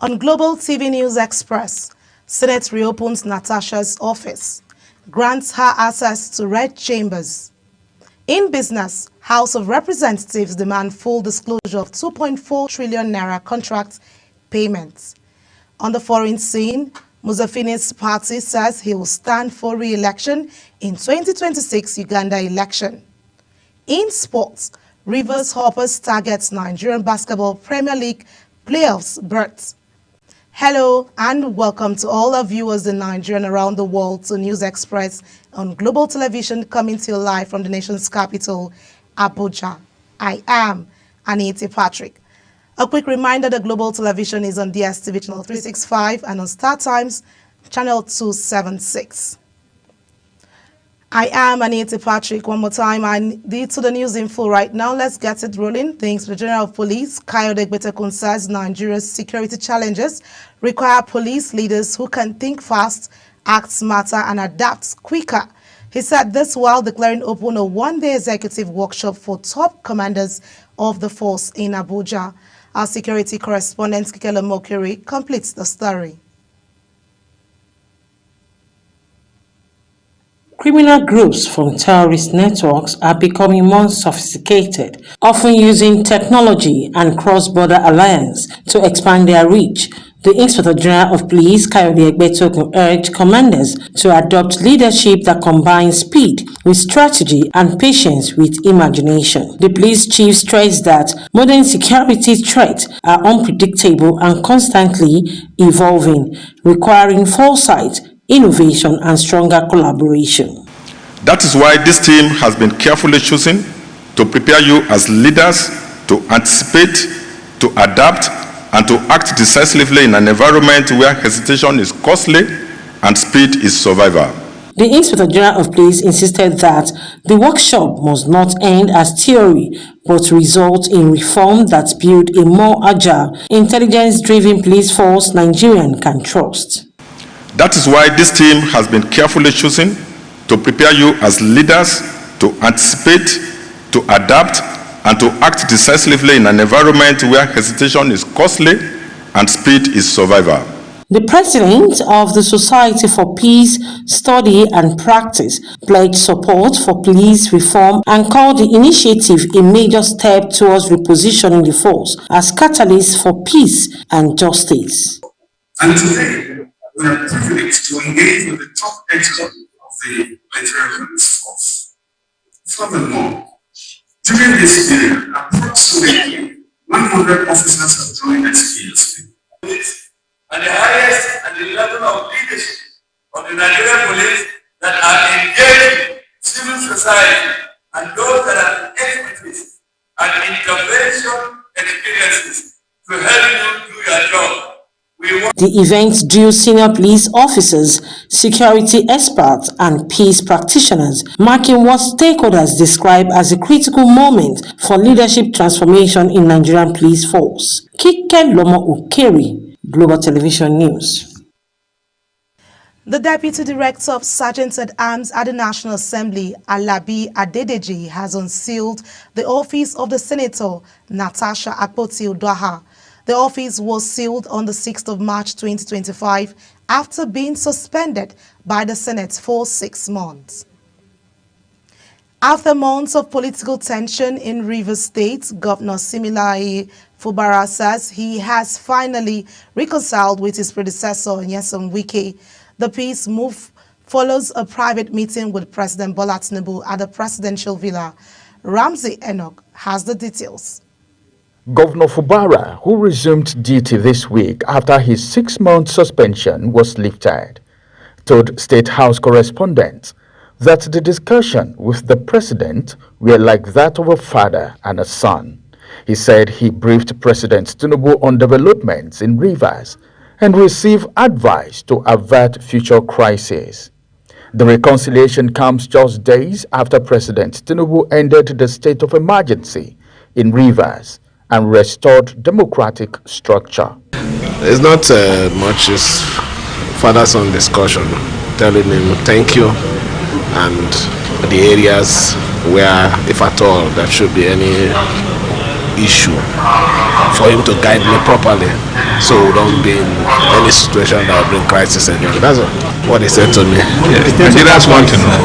On Global TV News Express, Senate reopens Natasha's office, grants her access to red chambers. In business, House of Representatives demand full disclosure of 2.4 trillion naira contract payments. On the foreign scene, Museveni's party says he will stand for re-election in 2026 Uganda election. In sports, Rivers Hoppers targets Nigerian Basketball Premier League playoffs berth. Hello and welcome to all our viewers in Nigeria and around the world to News Express on Global Television, coming to you live from the nation's capital, Abuja. I am Anita Patrick. A quick reminder that Global Television is on DSTV channel 365 and on Star Times channel 276. I am Anita Patrick. One more time, I need to the news info right now. Let's get it rolling. Thanks to the General of Police, Kayode Gbetekun says Nigeria's security challenges require police leaders who can think fast, act smarter, and adapt quicker. He said this while declaring open a one-day executive workshop for top commanders of the force in Abuja. Our security correspondent, Kikelo Mokiri, completes the story. Criminal groups from terrorist networks are becoming more sophisticated, often using technology and cross-border alliance to expand their reach. The Inspector General of Police, Kayode Gbetekun, urged commanders to adopt leadership that combines speed with strategy and patience with imagination. The police chief stressed that modern security threats are unpredictable and constantly evolving, requiring foresight, innovation, and stronger collaboration. That is why this team has been carefully chosen to prepare you as leaders to anticipate, to adapt, and to act decisively in an environment where hesitation is costly and speed is survival. The Inspector General of Police insisted that the workshop must not end as theory, but result in reform that build a more agile, intelligence-driven police force Nigerians can trust. That is why this team has been carefully chosen to prepare you as leaders to anticipate, to adapt, and to act decisively in an environment where hesitation is costly and speed is survival. The president of the Society for Peace, Study and Practice pledged support for police reform and called the initiative a major step towards repositioning the force as catalyst for peace and justice. And today, we are privileged to engage with the top expert of the Nigerian Police Force. Furthermore, during this period, approximately 100 officers have joined SPSP. And the highest and the level of leadership of the Nigerian police that are engaged, civil society, and those that have expertise and intervention experiences to help you do your job. The event drew senior police officers, security experts, and peace practitioners, marking what stakeholders describe as a critical moment for leadership transformation in Nigerian police force. Kikelo Mokiri, Global Television News. The Deputy Director of Sergeants at Arms at the National Assembly, Alabi Adedeji, has unsealed the office of the Senator Natasha Akpoti-Uduaghan. The office was sealed on the 6th of March 2025 after being suspended by the Senate for 6 months. After months of political tension in Rivers State, Governor Siminalayi Fubara says he has finally reconciled with his predecessor, Nyesom Wike. The peace move follows a private meeting with President Bola Tinubu at the presidential villa. Ramsey Enoch has the details. Governor Fubara, who resumed duty this week after his 6-month suspension was lifted, told State House correspondents that the discussion with the president were like that of a father and a son. He said he briefed President Tinubu on developments in Rivers and received advice to avert future crises. The reconciliation comes just days after President Tinubu ended the state of emergency in Rivers and restored democratic structure. It's not much, it's father-son discussion, telling him thank you and the areas where, if at all, there should be any issue for him to guide me properly, so we don't be in any situation that will bring crisis again. That's what he said to me. Nigerians want to know.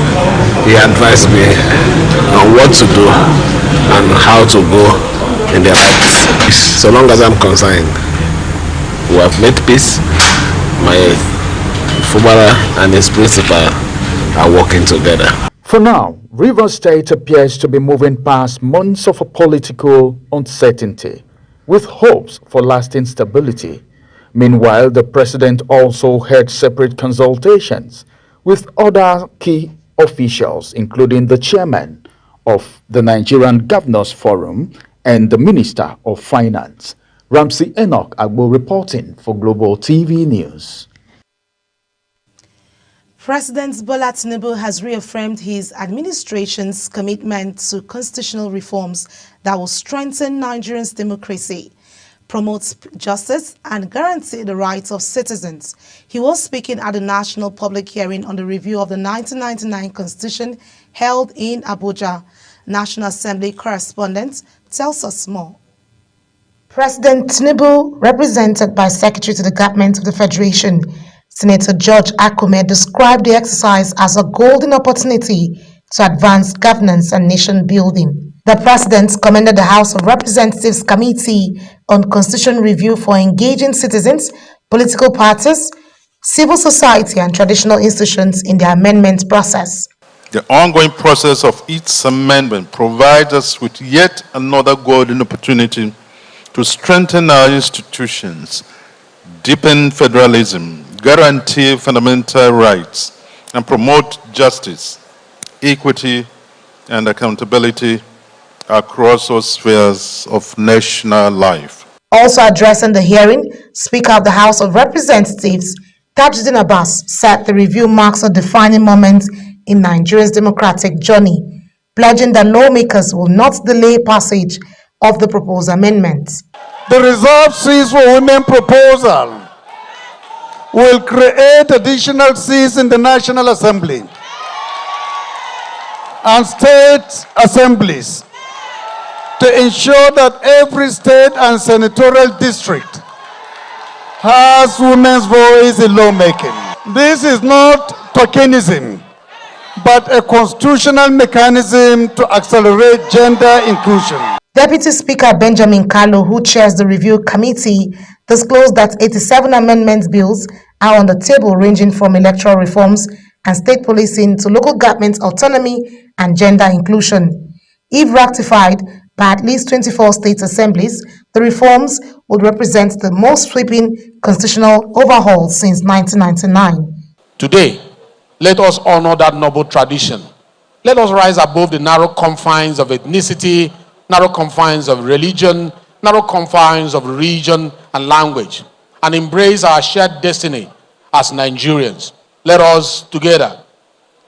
He advised me on what to do and how to go in their lives. So long as I'm concerned, we have made peace. My footballer and his principal are working together. For now, Rivers State appears to be moving past months of political uncertainty, with hopes for lasting stability. Meanwhile, the president also held separate consultations with other key officials, including the chairman of the Nigerian Governors Forum and the Minister of Finance. Ramsey Enoch Agbo reporting for Global TV News. President Bola Tinubu has reaffirmed his administration's commitment to constitutional reforms that will strengthen Nigerians' democracy, promote justice, and guarantee the rights of citizens. He was speaking at the National Public Hearing on the review of the 1999 Constitution held in Abuja. National Assembly correspondent tells us more. President Tinubu, represented by Secretary to the Government of the Federation, Senator George Akume, described the exercise as a golden opportunity to advance governance and nation building. The President commended the House of Representatives Committee on Constitution Review for engaging citizens, political parties, civil society, and traditional institutions in the amendment process. The ongoing process of each amendment provides us with yet another golden opportunity to strengthen our institutions, deepen federalism, guarantee fundamental rights, and promote justice, equity, and accountability across all spheres of national life. Also addressing the hearing, Speaker of the House of Representatives, Tajuddin Abbas, said the review marks a defining moment in Nigeria's democratic journey, pledging that lawmakers will not delay passage of the proposed amendments. The reserved seats for women proposal will create additional seats in the National Assembly and state assemblies to ensure that every state and senatorial district has women's voice in lawmaking. This is not tokenism, but a constitutional mechanism to accelerate gender inclusion. Deputy Speaker Benjamin Kalu, who chairs the review committee, disclosed that 87 amendment bills are on the table, ranging from electoral reforms and state policing to local government autonomy and gender inclusion. If ratified by at least 24 state assemblies, the reforms would represent the most sweeping constitutional overhaul since 1999. Today, let us honor that noble tradition. Let us rise above the narrow confines of ethnicity, narrow confines of religion, narrow confines of region and language, and embrace our shared destiny as Nigerians. Let us together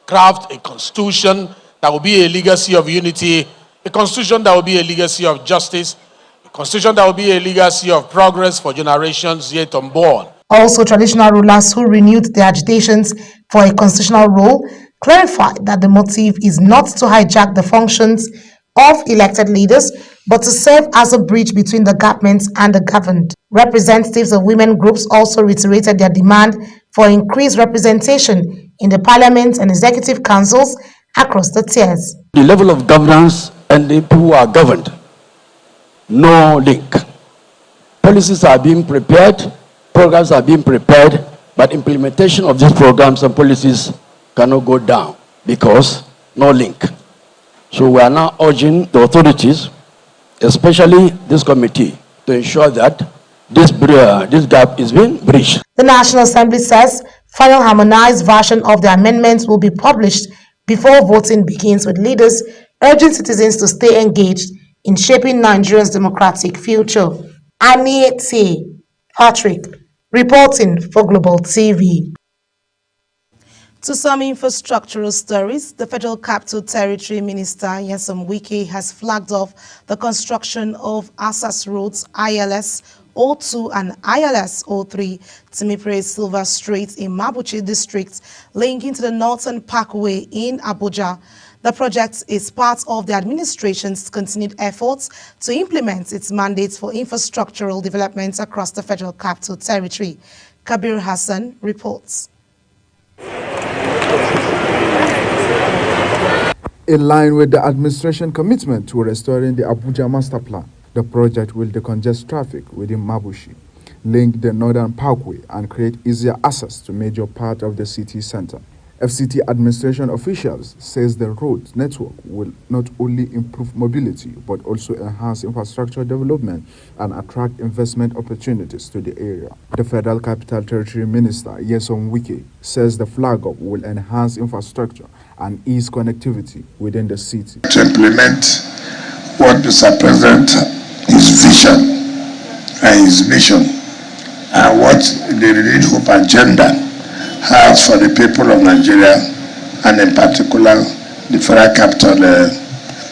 craft a constitution that will be a legacy of unity, a constitution that will be a legacy of justice, a constitution that will be a legacy of progress for generations yet unborn. Also, traditional rulers who renewed their agitations for a constitutional rule clarified that the motive is not to hijack the functions of elected leaders, but to serve as a bridge between the government and the governed. Representatives of women groups also reiterated their demand for increased representation in the parliament and executive councils across the tiers. The level of governance and the people who are governed, no link. Policies are being prepared, programs are being prepared, but implementation of these programs and policies cannot go down because no link. So we are now urging the authorities, especially this committee, to ensure that this gap is being bridged. The National Assembly says final harmonized version of the amendments will be published before voting begins, with leaders urging citizens to stay engaged in shaping Nigeria's democratic future. Aniete Patrick, reporting for Global TV. To some infrastructural stories, the Federal Capital Territory Minister Nyesom Wike has flagged off the construction of Access Roads ILS 02 and ILS 03 Timipre Silver Street in Mabuchi District, linking to the Northern Parkway in Abuja. The project is part of the administration's continued efforts to implement its mandates for infrastructural development across the Federal Capital Territory. Kabir Hassan reports. In line with the administration commitment to restoring the Abuja Master Plan, the project will decongest traffic within Mabushi, link the Northern Parkway, and create easier access to major part of the city center. FCT administration officials says the road network will not only improve mobility but also enhance infrastructure development and attract investment opportunities to the area. The Federal Capital Territory Minister, Nyesom Wike, says the flag-up will enhance infrastructure and ease connectivity within the city. To implement what Mr. President, his vision and his mission, and what the Renewed Hope agenda has for the people of Nigeria, and in particular the Federal Capital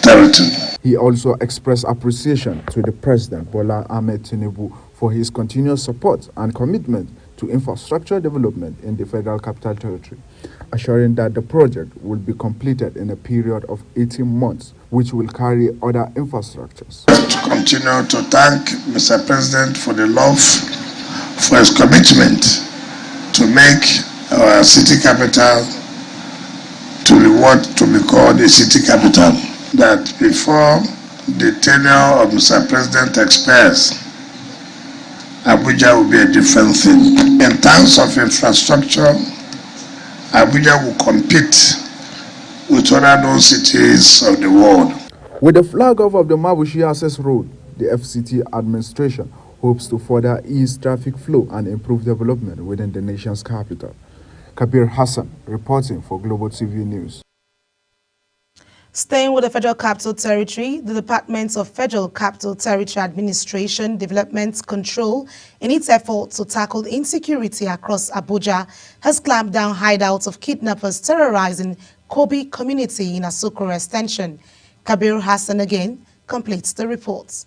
Territory. He also expressed appreciation to the President Bola Ahmed Tinubu for his continuous support and commitment to infrastructure development in the Federal Capital Territory, assuring that the project will be completed in a period of 18 months, which will carry other infrastructures. To continue to thank Mr. President for the love, for his commitment to make our city capital to be called a city capital. That before the tenure of Mr. President expires, Abuja will be a different thing. In terms of infrastructure, Abuja will compete with other known cities of the world. With the flag-off of the Mabushi Access Road, the FCT administration hopes to further ease traffic flow and improve development within the nation's capital. Kabir Hassan reporting for Global TV News. Staying with the Federal Capital Territory, the Department of Federal Capital Territory Administration Development Control, in its effort to tackle insecurity across Abuja, has clamped down hideouts of kidnappers terrorizing Kobe community in Asokoro Extension. Kabir Hassan again completes the report.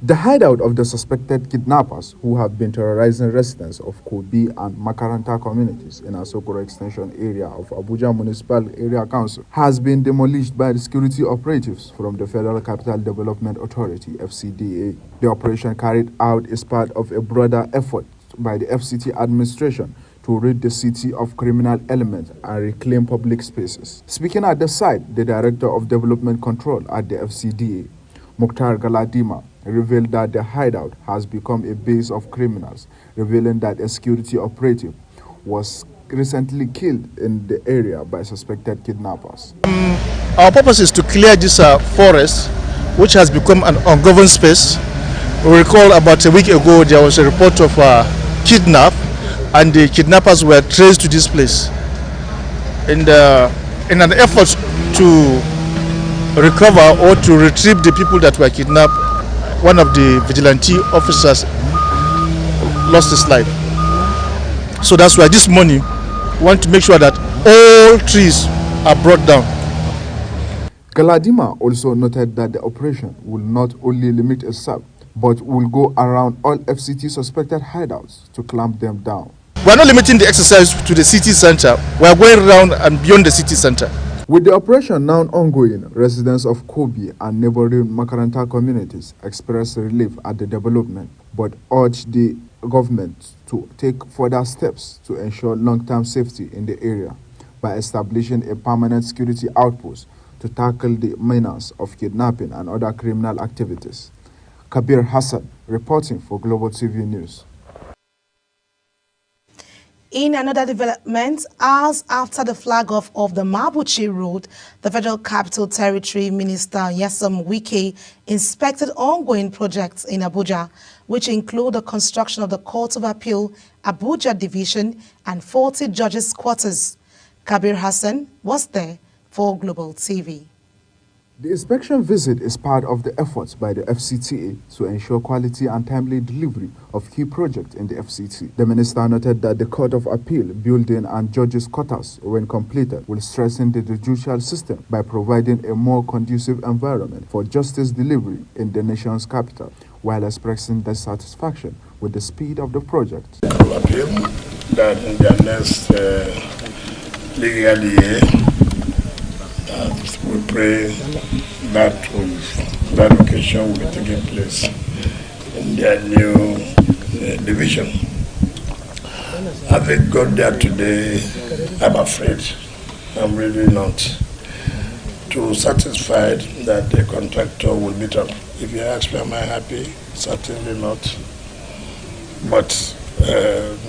The hideout of the suspected kidnappers who have been terrorizing residents of Kobe and Makaranta communities in Asokoro Extension area of Abuja Municipal Area Council has been demolished by the security operatives from the Federal Capital Development Authority, FCDA. The operation carried out is part of a broader effort by the FCT administration to rid the city of criminal elements and reclaim public spaces. Speaking at the site, the Director of Development Control at the FCDA, Mukhtar Galadima, revealed that the hideout has become a base of criminals, revealing that a security operative was recently killed in the area by suspected kidnappers. Our purpose is to clear this forest, which has become an ungoverned space. We recall about a week ago there was a report of kidnap, and the kidnappers were traced to this place. In an effort to recover or to retrieve the people that were kidnapped, one of the vigilante officers lost his life. So that's why this morning we want to make sure that all trees are brought down. Galadima also noted that the operation will not only limit itself, but will go around all FCT suspected hideouts to clamp them down. We are not limiting the exercise to the city center. We are going around and beyond the city center. With the operation now ongoing, residents of Kobe and neighboring Makaranta communities express relief at the development, but urge the government to take further steps to ensure long-term safety in the area by establishing a permanent security outpost to tackle the menace of kidnapping and other criminal activities. Kabir Hassan reporting for Global TV News. In another development, hours after the flag-off of the Mabuchi Road, the Federal Capital Territory Minister Nyesom Wike inspected ongoing projects in Abuja, which include the construction of the Court of Appeal, Abuja Division, and 40 judges' quarters. Kabir Hassan was there for Global TV. The inspection visit is part of the efforts by the FCTA to ensure quality and timely delivery of key projects in the FCT. The minister noted that the Court of Appeal building and judges' quarters, when completed, will strengthen the judicial system by providing a more conducive environment for justice delivery in the nation's capital, while expressing their satisfaction with the speed of the project. The Court of Appeal that in their next legally here. We pray that occasion will be taking place in their new division. Having got there today, I'm afraid, I'm really not too satisfied that the contractor will meet up. If you ask me, am I happy? Certainly not. But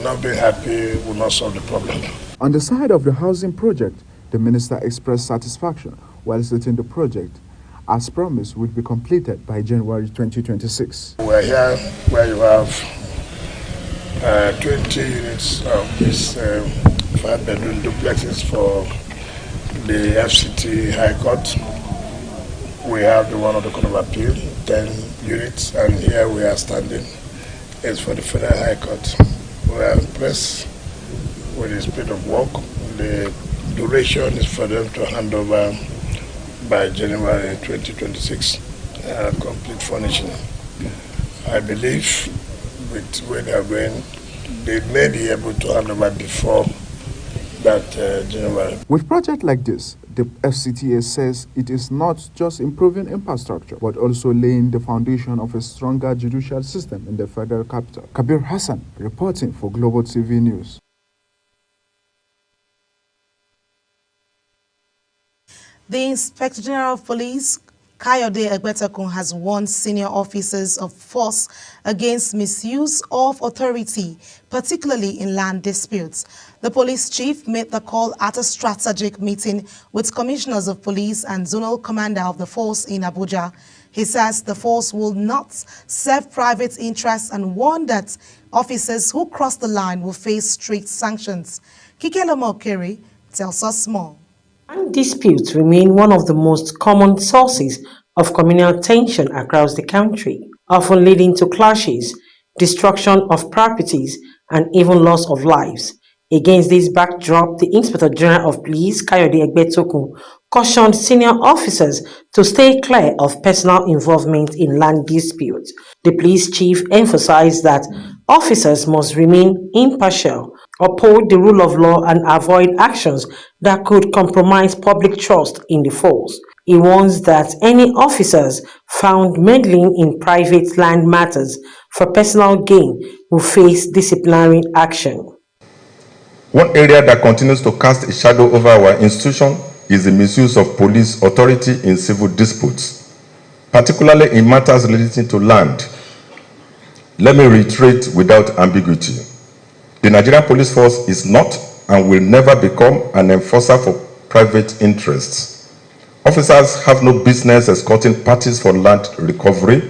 not being happy will not solve the problem. On the side of the housing project, the minister expressed satisfaction while stating the project, as promised, would be completed by January 2026. We're here where you have 20 units of these 5-bedroom duplexes for the FCT High Court. We have the one of the Court of Appeal, 10 units, and here we are standing. It's for the Federal High Court. We are impressed with the speed of work. The duration is for them to hand over by January 2026, complete furnishing. I believe with where they are going, they may be able to hand over before that January. With projects like this, the FCTA says it is not just improving infrastructure, but also laying the foundation of a stronger judicial system in the federal capital. Kabir Hassan, reporting for Global TV News. The Inspector General of Police, Kayode Egbetekun, has warned senior officers of force against misuse of authority, particularly in land disputes. The police chief made the call at a strategic meeting with commissioners of police and zonal commander of the force in Abuja. He says the force will not serve private interests and warned that officers who cross the line will face strict sanctions. Kikeloma Okere tells us more. Land disputes remain one of the most common sources of communal tension across the country, often leading to clashes, destruction of properties, and even loss of lives. Against this backdrop, the Inspector General of Police, Kayode Egbetekun, cautioned senior officers to stay clear of personal involvement in land disputes. The police chief emphasized that officers must remain impartial, uphold the rule of law, and avoid actions that could compromise public trust in the force. He warns that any officers found meddling in private land matters for personal gain will face disciplinary action. One area that continues to cast a shadow over our institution is the misuse of police authority in civil disputes, particularly in matters relating to land. Let me reiterate without ambiguity. The Nigerian Police Force is not and will never become an enforcer for private interests. Officers have no business escorting parties for land recovery,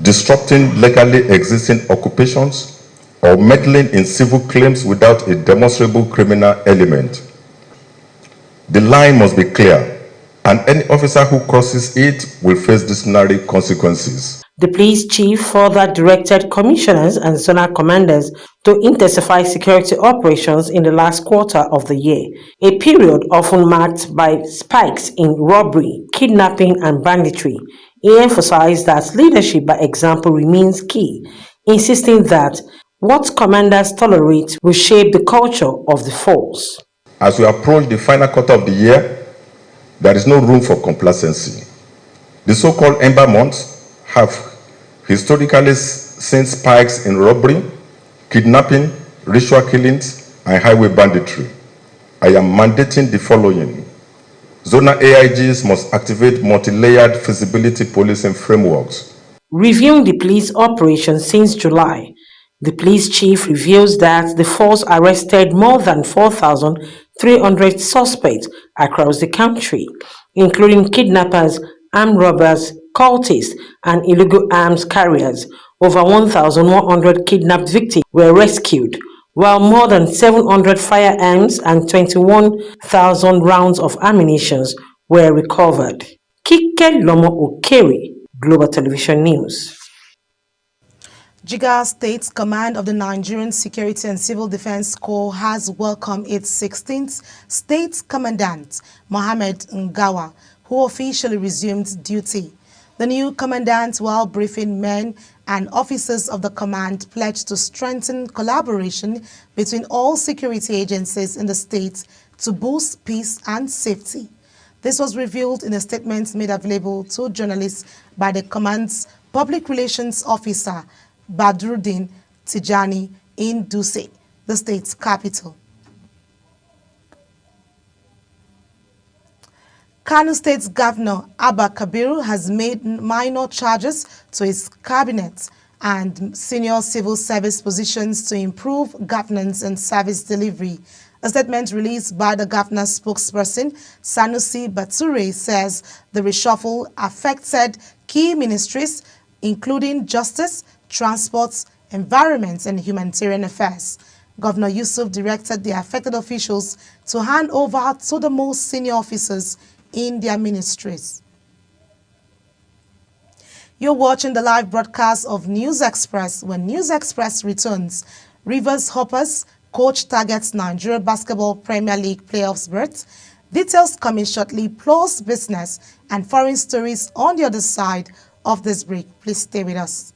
disrupting legally existing occupations, or meddling in civil claims without a demonstrable criminal element. The line must be clear, and any officer who crosses it will face disciplinary consequences. The police chief further directed commissioners and zonal commanders to intensify security operations in the last quarter of the year, a period often marked by spikes in robbery, kidnapping, and banditry. He emphasized that leadership by example remains key, insisting that what commanders tolerate will shape the culture of the force. As we approach the final quarter of the year, there is no room for complacency. The so-called Ember months have historically seen spikes in robbery, kidnapping, ritual killings, and highway banditry. I am mandating the following. Zonal AIGs must activate multi-layered feasibility policing frameworks. Reviewing the police operations since July, the police chief reveals that the force arrested more than 4,300 suspects across the country, including kidnappers, armed robbers, cultists, and illegal arms carriers. Over 1,100 kidnapped victims were rescued, while more than 700 firearms and 21,000 rounds of ammunition were recovered. Kikeloma Okere, Global Television News. Jigawa State Command of the Nigerian Security and Civil Defense Corps has welcomed its 16th State Commandant, Mohammed Ngawa, who officially resumed duty. The new commandant, while briefing men and officers of the command pledged to strengthen collaboration between all security agencies in the state to boost peace and safety. This was revealed in a statement made available to journalists by the command's public relations officer, Badruddin Tijani, in Dutse, the state's capital. Kano State's Governor Abba Kabiru has made minor charges to his cabinet and senior civil service positions to improve governance and service delivery. A statement released by the governor's spokesperson, Sanusi Bature, says the reshuffle affected key ministries, including Justice, Transport, Environment, and Humanitarian Affairs. Governor Yusuf directed the affected officials to hand over to the most senior officers in their ministries. You're watching the live broadcast of News Express. When News Express returns, Rivers Hoppers coach targets Nigeria Basketball Premier League playoffs berth. Details coming shortly, plus business and foreign stories on the other side of this break. Please stay with us.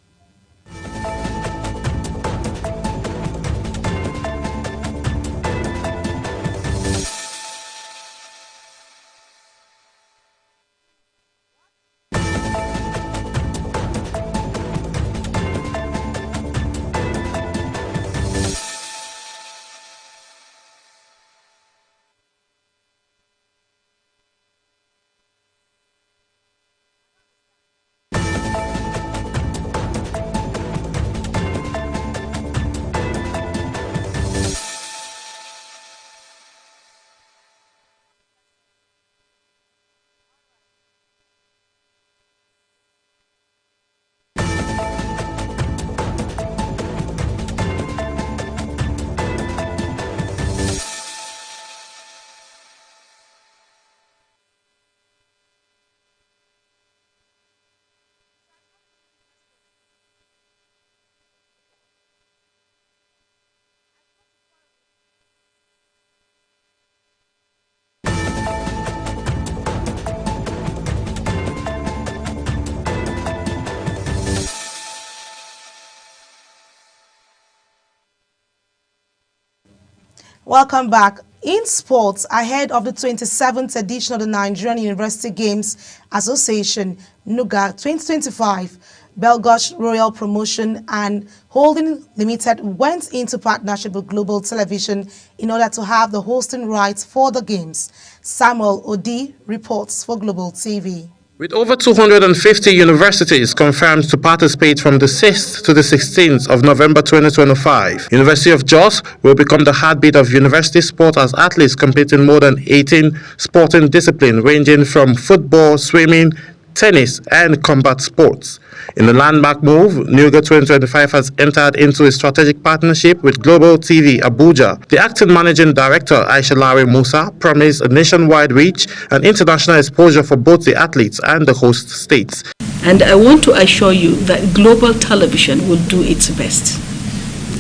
Welcome back. In sports, ahead of the 27th edition of the Nigerian University Games Association, NUGA 2025, Belgosh Royal Promotion and Holding Limited went into partnership with Global Television in order to have the hosting rights for the games. Samuel Odi reports for Global TV. With over 250 universities confirmed to participate from the 6th to the 16th of November 2025, University of Jos will become the heartbeat of university sport as athletes compete in more than 18 sporting disciplines ranging from football, swimming, tennis, and combat sports. In the landmark move, NUGA 2025 has entered into a strategic partnership with Global TV Abuja. The acting managing director, Aisha Lari Musa, promised a nationwide reach and international exposure for both the athletes and the host states. And I want to assure you that Global Television will do its best.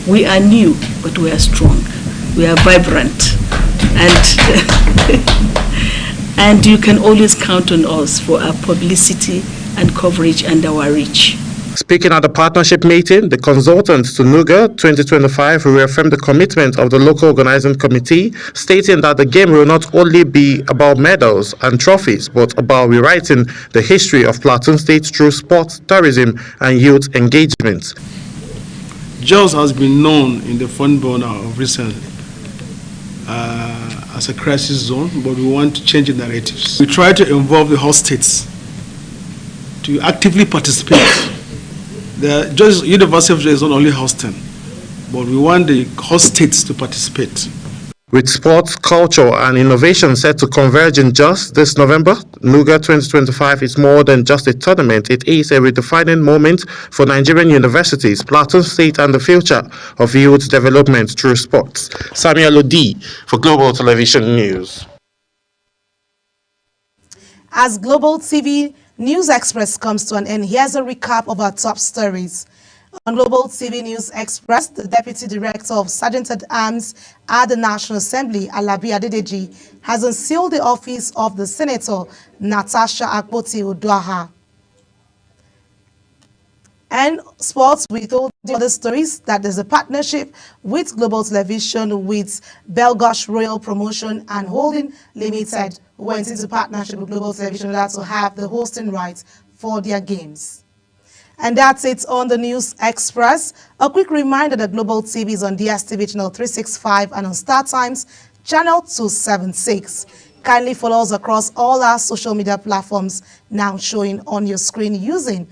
We are new, but we are strong. We are vibrant. And you can always count on us for our publicity and coverage and our reach. Speaking at the partnership meeting, the consultants to NUGA 2025 reaffirmed the commitment of the local organizing committee, stating that the game will not only be about medals and trophies, but about rewriting the history of Plateau State through sports, tourism, and youth engagement. Jos has been known in the front burner of recent as a crisis zone, but we want to change the narratives. We try to involve the host states to actively participate. The University of Jos is not only hosting, but we want the host states to participate. With sports, culture, and innovation set to converge in Jos this November, NUGA 2025 is more than just a tournament. It is a redefining moment for Nigerian universities, Plateau State, and the future of youth development through sports. Samuel Odi for Global Television News. As Global TV News Express comes to an end, here's a recap of our top stories. On Global TV News Express, the Deputy Director of Sergeant at Arms at the National Assembly, Alabi Adedeji, has unsealed the office of the Senator Natasha Akpoti-Uduaghan. And sports, we told the other stories that there's a partnership with Global Television with Belgosh Royal Promotion and Holding Limited, who went into partnership with Global Television in order to have the hosting rights for their games. And that's it on the News Express. A quick reminder that Global TV is on DSTV channel 365 and on Star Times channel 276. Kindly follow us across all our social media platforms now showing on your screen using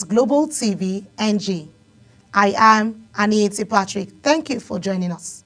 @Global TV NG. I am Anieti Patrick. Thank you for joining us.